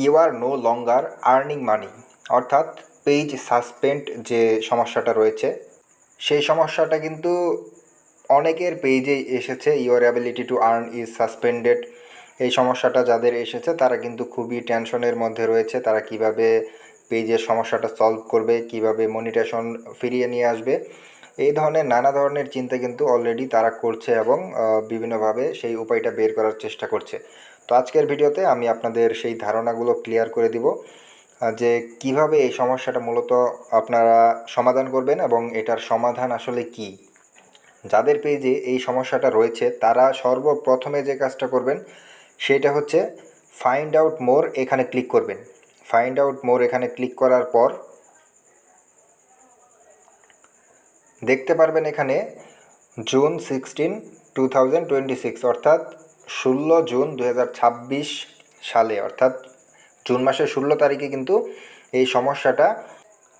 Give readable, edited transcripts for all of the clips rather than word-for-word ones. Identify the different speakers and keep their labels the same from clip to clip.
Speaker 1: You are no longer earning money, অর্থাৎ page suspend যে সমস্যাটা রয়েছে সেই সমস্যাটা কিন্তু অনেকের পেজেই এসেছে। Your ability to earn is suspended, এই সমস্যাটা যাদের এসেছে তারা কিন্তু খুবই টেনশনের মধ্যে রয়েছে। তারা কিভাবে পেজের সমস্যাটা সলভ করবে, কিভাবে মনিটাইজেশন ফিরিয়ে নিয়ে আসবে, এই ধরনের নানা ধরনের চিন্তা কিন্তু অলরেডি তারা করছে এবং বিভিন্নভাবে সেই উপায়টা বের করার চেষ্টা করছে। তো আজকের ভিডিওতে আমি আপনাদের সেই ধারণাগুলো ক্লিয়ার করে দিব যে কিভাবে এই সমস্যাটা মূলত আপনারা সমাধান করবেন এবং এটার সমাধান আসলে কি। যাদের পেজে এই সমস্যাটা রয়েছে তারা সর্বপ্রথমে যে কাজটা করবেন সেটা হচ্ছে ফাইন্ড আউট মোর, এখানে ক্লিক করবেন। ফাইন্ড আউট মোর এখানে ক্লিক করার পর দেখতে পারবেন এখানে জুন 16, 2026 অর্থাৎ 16 জুন 2026 সালে, অর্থাৎ জুন মাসের 16 তারিখে কিন্তু এই সমস্যাটা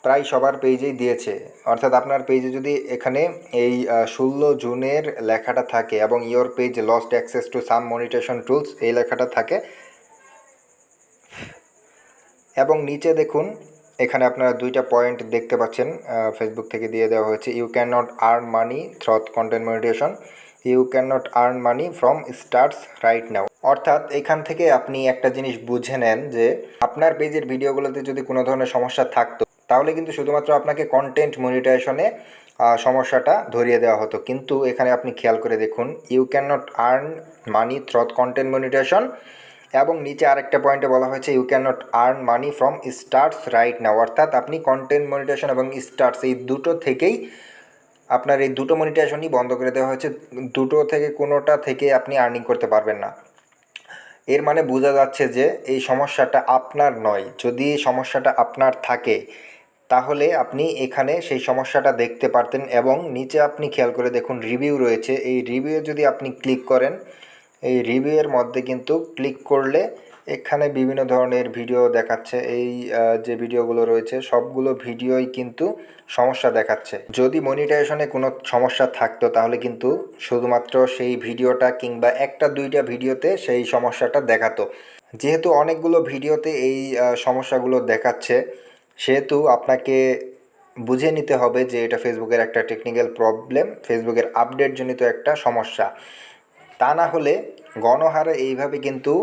Speaker 1: প্রায় সবার পেজেই দিয়েছে। অর্থাৎ আপনার পেজে যদি এখানে এই 16 জুনের লেখাটা থাকে এবং your page lost access to some monetization tools এই লেখাটা থাকে এবং নিচে দেখুন এখানে আপনারা দুইটা পয়েন্ট দেখতে পাচ্ছেন ফেসবুক থেকে দিয়ে দেওয়া হয়েছে। You can not earn money through content monetization, you can not earn money from starts right now. অর্থাৎ এখান থেকে আপনি একটা জিনিস বুঝে নেন যে আপনার পেজের ভিডিওগুলোতে যদি কোনো ধরনের সমস্যা থাকতো তাহলে কিন্তু শুধুমাত্র আপনাকে কন্টেন্ট মনিটাইজেশনে সমস্যাটা ধরিয়ে দেওয়া হতো, কিন্তু এখানে আপনি খেয়াল করে দেখুন you can not earn money through content monetization এবং নিচে আরেকটা পয়েন্টে বলা হয়েছে you can not earn money from starts right now. অর্থাৎ আপনি কন্টেন্ট মনিটাইজেশন এবং স্টার্টস এই দুটো থেকেই আপনার এই দুটো মনিটাইজেশনই বন্ধ করে দেওয়া হয়েছে। দুটো থেকে কোনোটা থেকে আপনি আর্নিং করতে পারবেন না। এর মানে বোঝা যাচ্ছে যে এই সমস্যাটা আপনার নয়। যদি সমস্যাটা আপনার থাকে তাহলে আপনি এখানে সেই সমস্যাটা দেখতে পারতেন এবং নিচে আপনি খেয়াল করে দেখুন রিভিউ রয়েছে। এই রিভিউ যদি আপনি ক্লিক করেন, এই রিভিউয়ের মধ্যে কিন্তু ক্লিক করলে এখানে বিভিন্ন ধরনের ভিডিও দেখাচ্ছে। এই যে ভিডিওগুলো রয়েছে সবগুলো ভিডিওই কিন্তু সমস্যা দেখাচ্ছে। যদি মনিটাইজেশনে কোনো সমস্যা থাকতো তাহলে কিন্তু শুধুমাত্র সেই ভিডিওটা কিংবা একটা দুইটা ভিডিওতে সেই সমস্যাটা দেখাতো। যেহেতু অনেকগুলো ভিডিওতে এই সমস্যাগুলো দেখাচ্ছে সেহেতু আপনাকে বুঝে নিতে হবে যে এটা ফেসবুকের একটা টেকনিক্যাল প্রবলেম, ফেসবুকের আপডেটজনিত একটা সমস্যা। তা না হলে গণহারে এইভাবে কিন্তু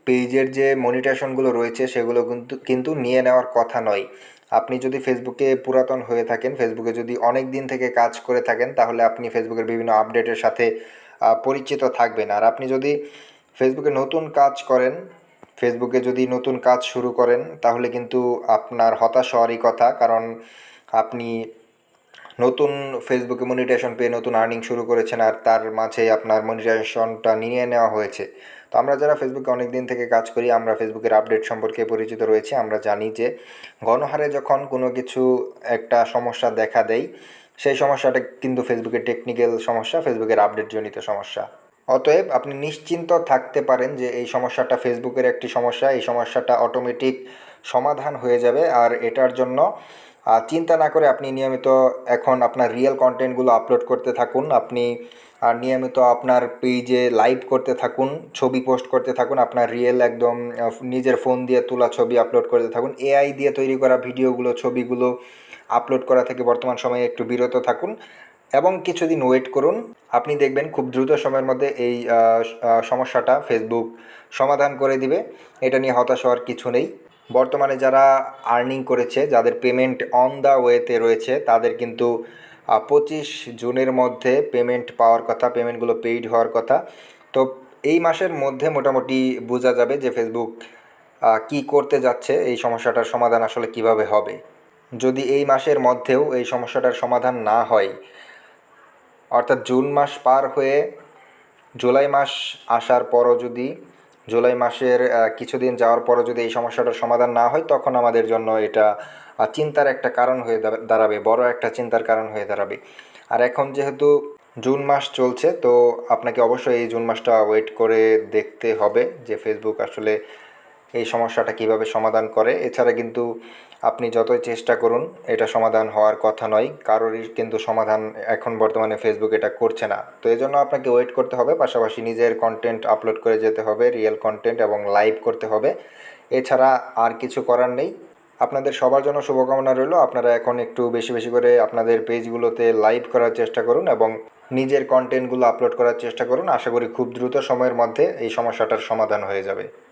Speaker 1: পেজের যে মনিটাইজেশনগুলো রয়েছে সেগুলো কিন্তু নিয়ে নেওয়ার কথা নয়। আপনি যদি ফেসবুকে পুরাতন হয়ে থাকেন, ফেসবুকে যদি অনেক দিন থেকে কাজ করে থাকেন তাহলে আপনি ফেসবুকের বিভিন্ন আপডেটের সাথে পরিচিত থাকবেন। আর আপনি যদি ফেসবুকে নতুন কাজ করেন, ফেসবুকে যদি নতুন কাজ শুরু করেন তাহলে কিন্তু আপনার হতাশ হওয়ারই কথা, কারণ আপনি নতুন ফেসবুকে মনিটাইজেশন পেয়ে নতুন আর্নিং শুরু করেছেন আর তার মাঝে আপনার মনিটাইজেশনটা নিয়ে নেওয়া হয়েছে। তো আমরা যারা ফেসবুকে অনেক দিন থেকে কাজ করি আমরা ফেসবুকের আপডেট সম্পর্কে পরিচিত রয়েছি। আমরা জানি যে গণহারে যখন কোনো কিছু একটা সমস্যা দেখা দেয় সেই সমস্যাটা কিন্তু ফেসবুকের টেকনিক্যাল সমস্যা, ফেসবুকের আপডেটজনিত সমস্যা। অতএব আপনি নিশ্চিন্ত থাকতে পারেন যে এই সমস্যাটা ফেসবুকের একটি সমস্যা, এই সমস্যাটা অটোমেটিক সমাধান হয়ে যাবে। আর এটার জন্য চিন্তা না করে আপনি নিয়মিত এখন আপনার রিয়েল কন্টেন্টগুলো আপলোড করতে থাকুন। আপনি নিয়মিত আপনার পেজে লাইভ করতে থাকুন, ছবি পোস্ট করতে থাকুন, আপনার রিয়েল একদম নিজের ফোন দিয়ে তোলা ছবি আপলোড করতে থাকুন। এআই দিয়ে তৈরি করা ভিডিওগুলো, ছবিগুলো আপলোড করা থেকে বর্তমান সময়ে একটু বিরত থাকুন এবং কিছুদিন ওয়েট করুন। আপনি দেখবেন খুব দ্রুত সময়ের মধ্যে এই সমস্যাটা ফেসবুক সমাধান করে দিবে। এটা নিয়ে হতাশ হওয়ার কিছু নেই। বর্তমানে যারা আর্নিং করেছে, যাদের পেমেন্ট অন দ্য ওয়েতে রয়েছে তাদের কিন্তু 25 জুনের মধ্যে পেমেন্ট পাওয়ার কথা, পেমেন্টগুলো পেইড হওয়ার কথা। তো এই মাসের মধ্যে মোটামুটি বোঝা যাবে যে ফেসবুক কি করতে যাচ্ছে, এই সমস্যাটার সমাধান আসলে কিভাবে হবে। যদি এই মাসের মধ্যেও এই সমস্যাটার সমাধান না হয়, অর্থাৎ জুন মাস পার হয়ে জুলাই মাস আসার পরও যদি, জুলাই মাসের কিছুদিন যাওয়ার পরও যদি এই সমস্যাটার সমাধান না হয় তখন আমাদের জন্য এটা চিন্তার একটা কারণ হয়ে দাঁড়াবে, বড় একটা চিন্তার কারণ হয়ে দাঁড়াবে। আর এখন যেহেতু জুন মাস চলছে তো আপনাকে অবশ্যই এই জুন মাসটা ওয়েট করে দেখতে হবে যে ফেসবুক আসলে এই সমস্যাটা কিভাবে সমাধান করে। এছাড়া কিন্তু আপনি যতই চেষ্টা করুন এটা সমাধান হওয়ার কথা নয়, কারোরই কিন্তু সমাধান এখন বর্তমানে ফেসবুক এটা করছে না। তো এই জন্য আপনাকে ওয়েট করতে হবে, পাশাপাশি নিজের কন্টেন্ট আপলোড করে যেতে হবে, রিয়েল কন্টেন্ট, এবং লাইভ করতে হবে। এছাড়া আর কিছু করার নেই। আপনাদের সবার জন্য শুভকামনা রইল। আপনারা এখন একটু বেশি বেশি করে আপনাদের পেজগুলোতে লাইভ করার চেষ্টা করুন এবং নিজের কন্টেন্টগুলো আপলোড করার চেষ্টা করুন। আশা করি খুব দ্রুত সময়ের মধ্যে এই সমস্যাটার সমাধান হয়ে যাবে।